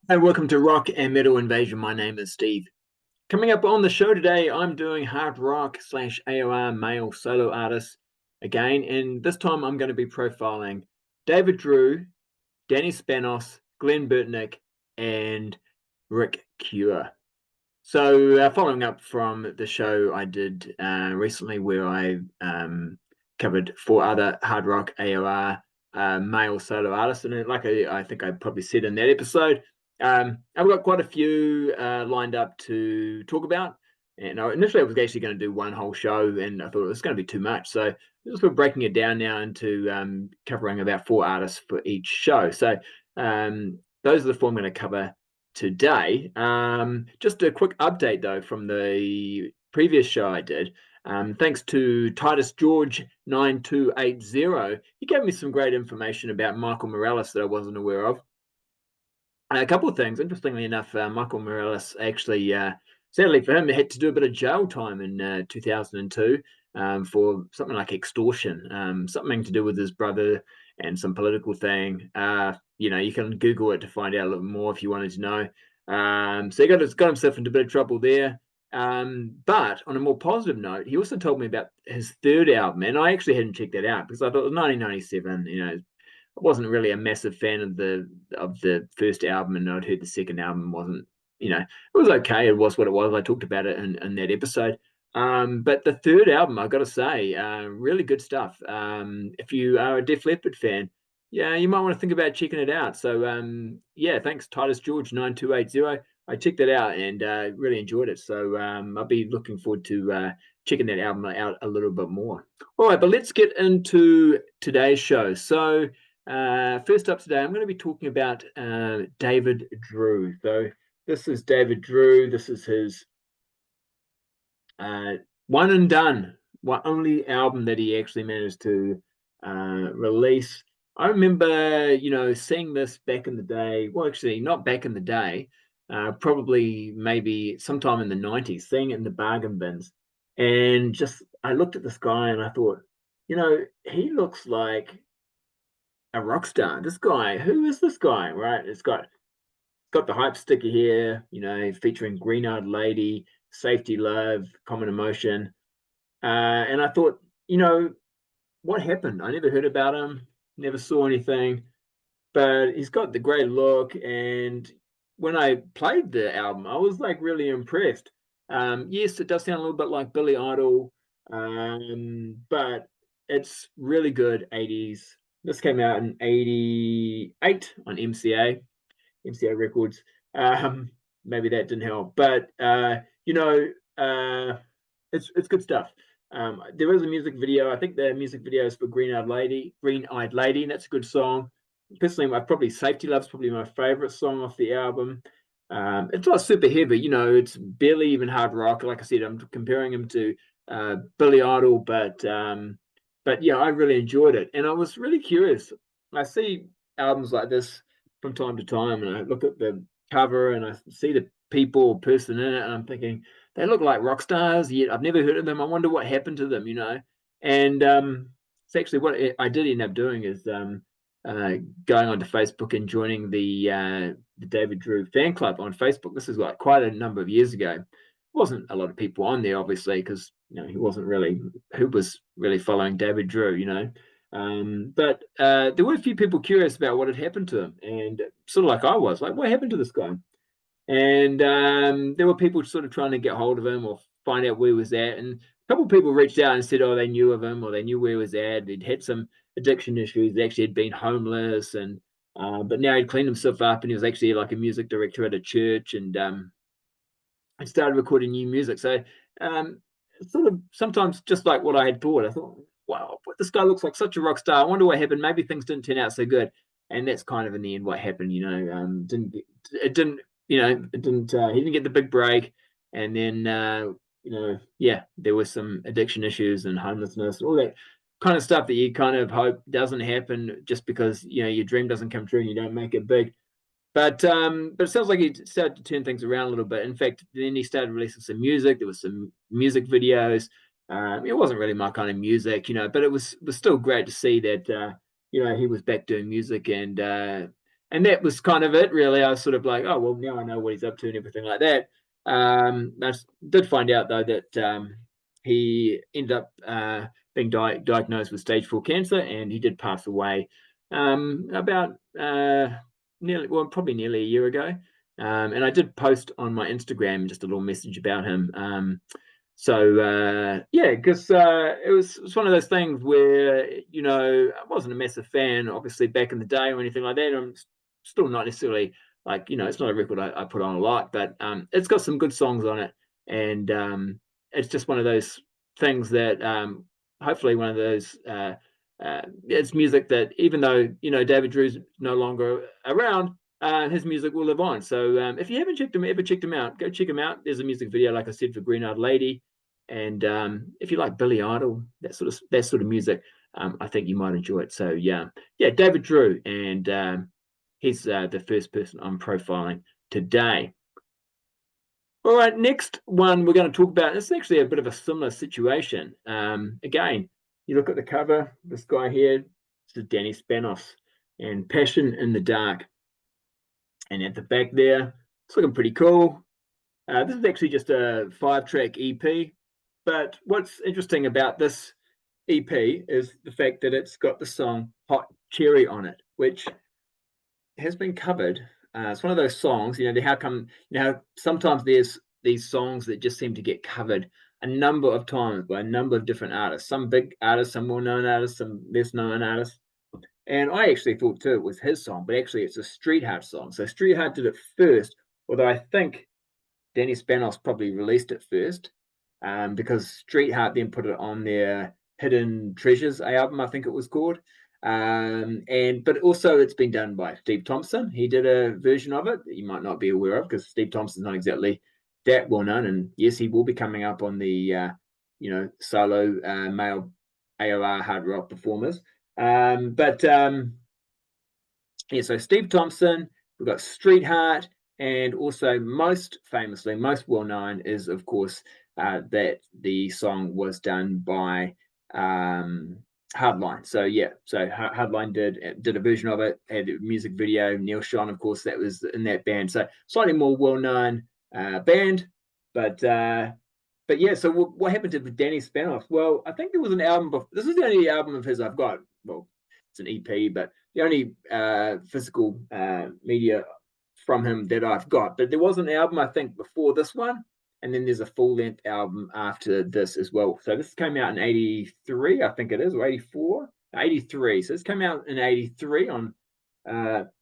Hey, welcome to Rock and Metal Invasion. My name is Steve. Coming up on the show today, I'm doing hard rock slash AOR male solo artists again, and this time I'm going to be profiling David Drew, Danny Spanos, Glen Burtnick, and Rick Cure. So, following up from the show I did recently, where I covered four other hard rock AOR male solo artists, and like I think I probably said in that episode, I've got quite a few lined up to talk about. And initially, I was actually going to do one whole show, and I thought it was going to be too much. So, we're breaking it down now into covering about four artists for each show. So, those are the four I'm going to cover today. Just a quick update though from the previous show I did. Thanks to Titus George 9280, he gave me some great information about Michael Morales that I wasn't aware of. A couple of things. Interestingly enough, Michael Morales actually, sadly for him, had to do a bit of jail time in 2002 for something like extortion, something to do with his brother and some political thing. You can Google it to find out a little more if you wanted to know. So he got himself into a bit of trouble there. But on a more positive note, he also told me about his third album, and I actually hadn't checked that out because I thought it was 1997. I wasn't really a massive fan of the first album, and I'd heard the second album wasn't, it was okay. It was what it was. I talked about it in that episode. But the third album, I've got to say, really good stuff. If you are a Def Leppard fan, yeah, you might want to think about checking it out. So, yeah, thanks, Titus George 9280. I checked it out and really enjoyed it. So I'll be looking forward to checking that album out a little bit more. All right, but let's get into today's show. So first up today, I'm going to be talking about David Drew. So this is David Drew. This is his one and done, one only album that he actually managed to release. I remember, seeing this back in the day. Well, actually, not back in the day. Probably maybe sometime in the 90s, seeing it in the bargain bins. And just, I looked at this guy and I thought, he looks like a rock star. This guy, who is this guy? Right? It's got the hype sticker here, featuring Green Eyed Lady, Safety Love, Common Emotion. And I thought, what happened? I never heard about him, never saw anything, but he's got the great look. And when I played the album, I was like really impressed. Yes, it does sound a little bit like Billy Idol, but it's really good 80s. This came out in 88 on MCA Records. Um, Maybe that didn't help, but it's good stuff. There is a music video. I think the music video is for Green Eyed Lady, and that's a good song. Personally, probably Safety Love's probably my favorite song off the album. It's not super heavy, it's barely even hard rock. Like I said, I'm comparing him to Billy Idol, but yeah, I really enjoyed it, and I was really curious. I see albums like this from time to time, and I look at the cover and I see the people or person in it, and I'm thinking they look like rock stars. Yet I've never heard of them. I wonder what happened to them. And it's actually what I did end up doing is going onto Facebook and joining the David Drew fan club on Facebook. This is like quite a number of years ago. Wasn't a lot of people on there, obviously, because he wasn't really who was really following David Drew. But there were a few people curious about what had happened to him, and sort of like I was, like, what happened to this guy? And there were people sort of trying to get hold of him or find out where he was at. And a couple of people reached out and said, oh, they knew of him or they knew where he was at. He'd had some addiction issues. He actually had been homeless, and but now he'd cleaned himself up, and he was actually like a music director at a church, and I started recording new music. So sort of sometimes just like what I had thought. I thought, wow, this guy looks like such a rock star. I wonder what happened. Maybe things didn't turn out so good. And that's kind of in the end what happened. It didn't. It didn't. He didn't get the big break, and then yeah, there was some addiction issues and homelessness, all that kind of stuff that you kind of hope doesn't happen just because your dream doesn't come true and you don't make it big. But it sounds like he started to turn things around a little bit. In fact, then he started releasing some music. There was some music videos. It wasn't really my kind of music, but it was still great to see that he was back doing music, and and that was kind of it, really. I was sort of like, oh well, now I know what he's up to and everything like that. I did find out though that he ended up being diagnosed with stage 4 cancer, and he did pass away about probably nearly a year ago. And I did post on my Instagram just a little message about him. Yeah, because it was one of those things where I wasn't a massive fan, obviously, back in the day or anything like that. I'm still not necessarily like it's not a record I put on a lot, but it's got some good songs on it, and it's just one of those things that hopefully one of those it's music that even though David Drew's no longer around, his music will live on. So if you haven't ever checked him out, go check him out. There's a music video, like I said, for Green Eyed Lady, and if you like Billy Idol, that sort of music, I think you might enjoy it. So yeah, David Drew, and he's the first person I'm profiling today. All right, next one we're going to talk about. It's actually a bit of a similar situation. Again, you look at the cover. This guy here, this is Danny Spanos, and Passion in the Dark. And at the back there, it's looking pretty cool. This is actually just a 5-track EP. But what's interesting about this EP is the fact that it's got the song Hot Cherry on it, which has been covered. It's one of those songs, how sometimes there's these songs that just seem to get covered a number of times by a number of different artists, some big artists, some more known artists, some less known artists. And I actually thought too it was his song, but actually it's a Streetheart song. So Streetheart did it first, although I think Danny Spanos probably released it first, because Streetheart then put it on their Hidden Treasures album, I think it was called. But also it's been done by Steve Thompson. He did a version of it that you might not be aware of, because Steve Thompson's not exactly that well known. And yes, he will be coming up on the solo male AOR hard rock performers. So Steve Thompson, we've got Streetheart, and also most famously, most well known is of course that the song was done by Hardline. So Hardline did a version of it, had a music video. Neil Schon, of course, that was in that band. So slightly more well-known band, but yeah. So what happened to Danny Spanos? Well, I think there was an album. This is the only album of his I've got. Well, it's an EP, but the only physical media from him that I've got. But there was an album, I think, before this one. And then there's a full-length album after this as well. So this came out in 83, I think it is, or 84? 83. So this came out in 83 on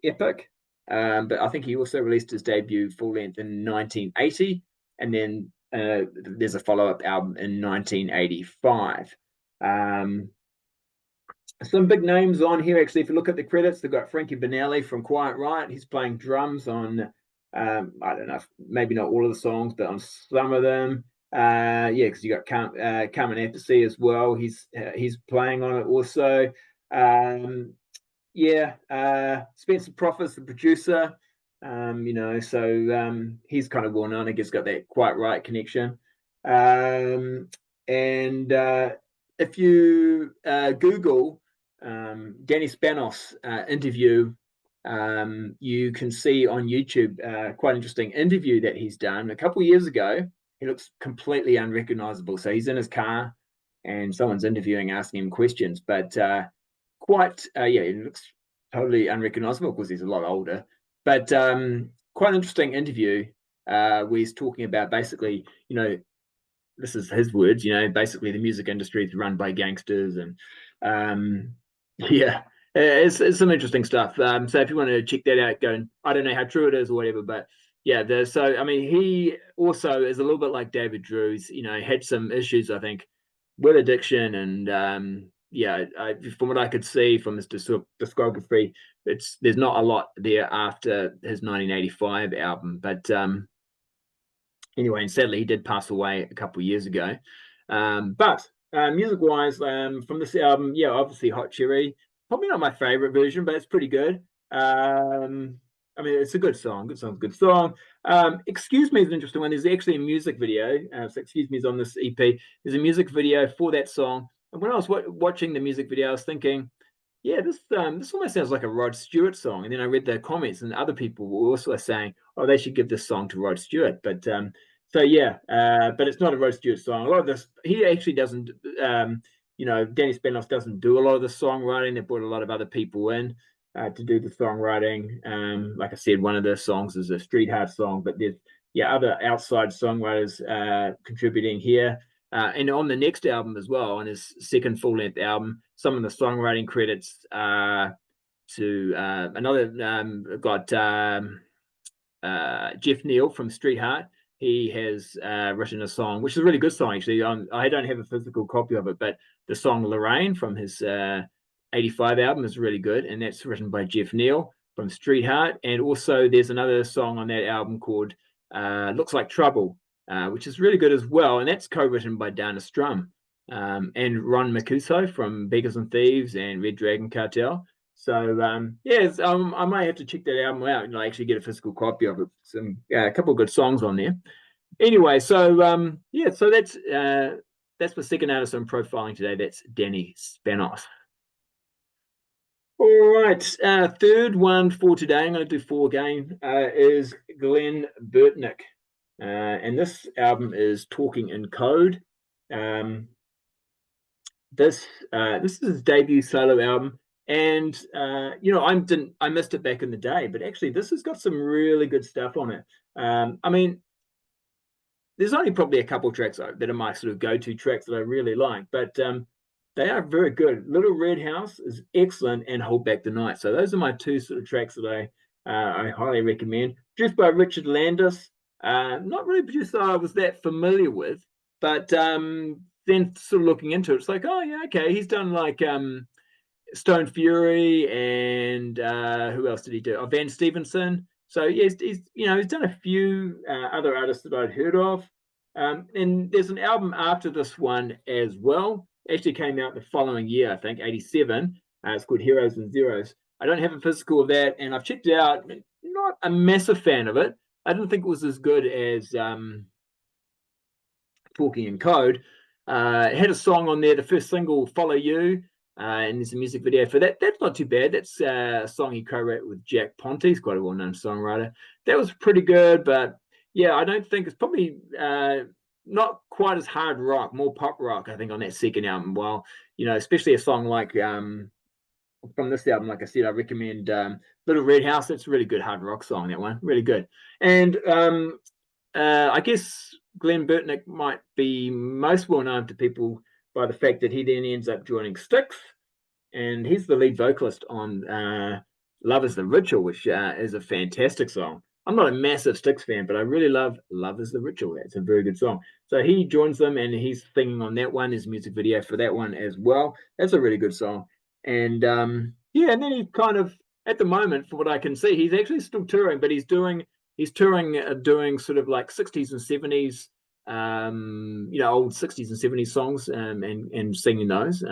Epic. But I think he also released his debut full-length in 1980. And then there's a follow-up album in 1985. Some big names on here, actually. If you look at the credits, they've got Frankie Banali from Quiet Riot. He's playing drums on... I don't know, maybe not all of the songs, but on some of them. Because you got Carmen Appice as well. He's playing on it also. Spencer Profit's the producer. He's kind of well known. I guess got that Quite Right connection. If you Google Danny Spanos interview, you can see on YouTube quite interesting interview that he's done a couple of years ago. He looks completely unrecognizable. So he's in his car and someone's interviewing, asking him questions, but he looks totally unrecognizable. Of course, he's a lot older, but quite interesting interview where he's talking about basically, this is his words, basically the music industry is run by gangsters, and it's some interesting stuff. So if you want to check that out, I don't know how true it is or whatever, but yeah. He also is a little bit like David Drew's. Had some issues, I think, with addiction, and from what I could see from his discography, there's not a lot there after his 1985 album. But anyway, and sadly, he did pass away a couple of years ago. But music-wise, from this album, obviously Hot Cherry. Probably not my favorite version, but it's pretty good. It's a good song. Good song. Excuse Me is an interesting one. There's actually a music video. So Excuse Me is on this EP. There's a music video for that song. And when I was watching the music video, I was thinking, yeah, this almost sounds like a Rod Stewart song. And then I read the comments, and other people were also saying, oh, they should give this song to Rod Stewart. But so yeah, but it's not a Rod Stewart song. A lot of this, he actually doesn't. Danny Spanos doesn't do a lot of the songwriting. They brought a lot of other people in to do the songwriting. Like I said, one of the songs is a Street Heart song, but there's other outside songwriters contributing here. And on the next album as well, on his second full-length album, some of the songwriting credits to another got Jeff Neal from Street Heart. He has written a song, which is a really good song, actually. I don't have a physical copy of it, but the song Lorraine from his 85 album is really good, and that's written by Jeff Neal from Street Heart. And also there's another song on that album called Looks Like Trouble, which is really good as well, and that's co-written by Dana Strum and Ron Mancuso from Beggars and Thieves and Red Dragon Cartel. So I might have to check that album out and actually get a physical copy of it. Some a couple of good songs on there. Anyway, so so that's the second artist I'm profiling today. That's Danny Spanos. All right, third one for today, I'm going to do four again, is Glen Burtnick. And this album is Talking in Code. This is his debut solo album, and I missed it back in the day, but actually this has got some really good stuff on it. I mean, there's only probably a couple of tracks that are my sort of go-to tracks that I really like, but they are very good. Little Red House is excellent, and Hold Back the Night. So those are my two sort of tracks that I highly recommend. Produced by Richard Landis. Not really a producer I was that familiar with, but then sort of looking into it, it's like, oh yeah, okay, he's done like Stone Fury, and who else did he do? Oh, Van Stevenson. So yeah, he's done a few other artists that I'd heard of. And there's an album after this one as well. Actually came out the following year, I think, 87. It's called Heroes and Zeros. I don't have a physical of that, and I've checked it out. Not a massive fan of it. I didn't think it was as good as Talking in Code. It had a song on there, the first single, Follow You, and there's a music video for that. That's not too bad. That's a song he co-wrote with Jack Ponte. He's quite a well-known songwriter. That was pretty good, but yeah, I don't think it's probably not quite as hard rock, more pop rock, I think, on that second album. While, especially a song like from this album, like I said, I recommend Little Red House. It's a really good hard rock song, that one. Really good. And I guess Glen Burtnick might be most well known to people by the fact that he then ends up joining Styx, and he's the lead vocalist on Love is the Ritual, which is a fantastic song. I'm not a massive Styx fan, but I really love Love is the Ritual. It's a very good song. So he joins them, and he's singing on that one. There's a music video for that one as well. That's a really good song. And and then he kind of, at the moment, for what I can see, he's actually still touring, but he's touring doing sort of like 60s and 70s, old 60s and 70s songs, and singing those.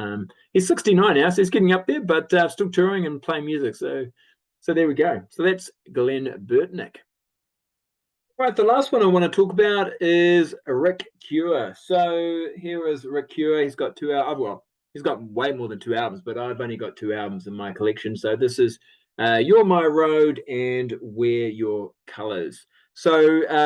He's 69 now, so he's getting up there, but still touring and playing music. So there we go. So that's Glen Burtnick. Right, the last one I want to talk about is Rick Cure. So here is Rick Cure. He's got he's got way more than two albums, but I've only got two albums in my collection. So this is You're My Road and Wear Your Colors. So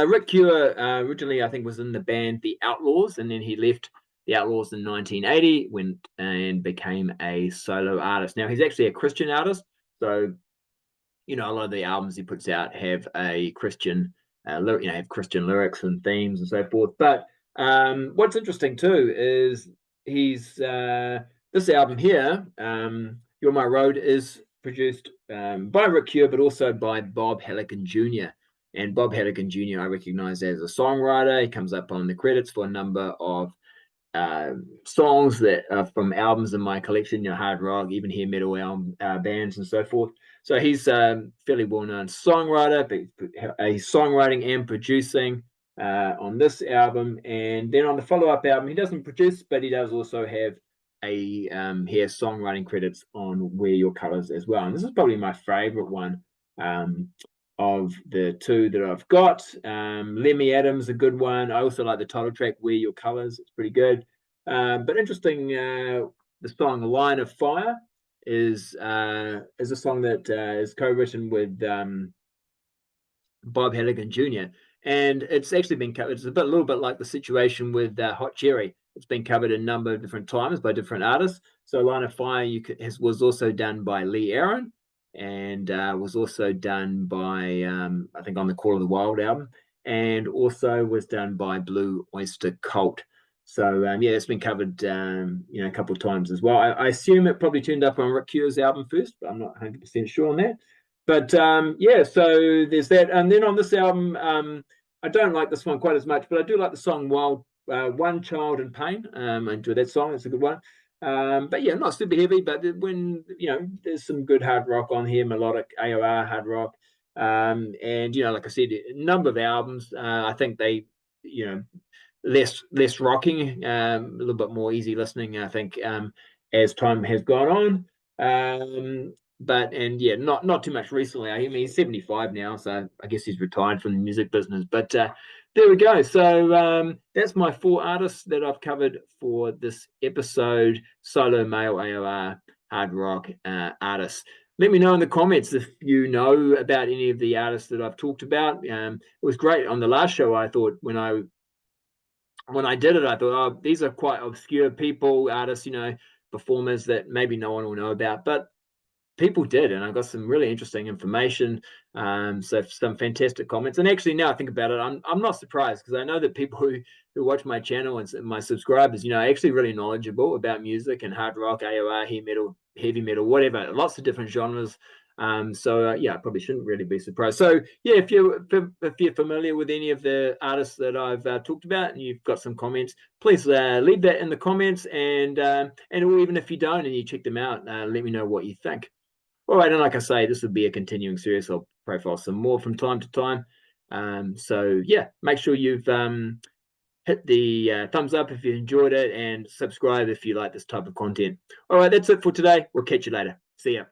Rick Cure originally, I think, was in the band The Outlaws, and then he left The Outlaws in 1980, went and became a solo artist. Now, he's actually a Christian artist, so a lot of the albums he puts out have a Christian, have Christian lyrics and themes and so forth. But what's interesting too is he's this album here, You're My Road, is produced by Rick Cure, but also by Bob Halligan Jr. And Bob Halligan Jr. I recognize as a songwriter. He comes up on the credits for a number of songs that are from albums in my collection, hard rock, even hair metal album, bands and so forth. So he's a fairly well-known songwriter, but he's songwriting and producing on this album. And then on the follow-up album, he doesn't produce, but he does also have a songwriting credits on Wear Your Colors as well. And this is probably my favorite one of the two that I've got. Lemmy Adams, a good one. I also like the title track, Wear Your Colors. It's pretty good. But interesting, the song Line of Fire is a song that is co-written with Bob Halligan Jr. And it's actually been covered. It's a little bit like the situation with Hot Cherry. It's been covered a number of different times by different artists. So Line of Fire was also done by Lee Aaron, and was also done by I think on the Call of the Wild album, and also was done by Blue Oyster Cult. So yeah, it's been covered a couple of times as well. I assume it probably turned up on Rick Cure's album first, but I'm not 100% sure on that. But yeah, so there's that. And then on this album, I don't like this one quite as much, but I do like the song Wild One Child in Pain. I enjoy that song. It's a good one. But yeah, not super heavy, but when, there's some good hard rock on here, melodic AOR hard rock. And, like I said, a number of albums, I think they, less rocking, a little bit more easy listening, I think, as time has gone on. And yeah, not too much recently. I mean, he's 75 now, so I guess he's retired from the music business. But there we go. So that's my 4 artists that I've covered for this episode: solo male AOR hard rock artists. Let me know in the comments if you know about any of the artists that I've talked about. It was great on the last show. I thought when I did it, I thought, oh, these are quite obscure people, artists, performers that maybe no one will know about, but people did, and I got some really interesting information. So some fantastic comments. And actually, now I think about it, I'm not surprised, because I know that people who watch my channel and my subscribers, are actually really knowledgeable about music and hard rock, AOR, heavy metal, whatever, lots of different genres. So yeah, I probably shouldn't really be surprised. So yeah, if you're familiar with any of the artists that I've talked about, and you've got some comments, please leave that in the comments, and even if you don't and you check them out, let me know what you think. All right, and like I say, this would be a continuing series. I'll profile some more from time to time. So yeah, make sure you've hit the thumbs up if you enjoyed it, and subscribe if you like this type of content. All right, that's it for today. We'll catch you later. See ya.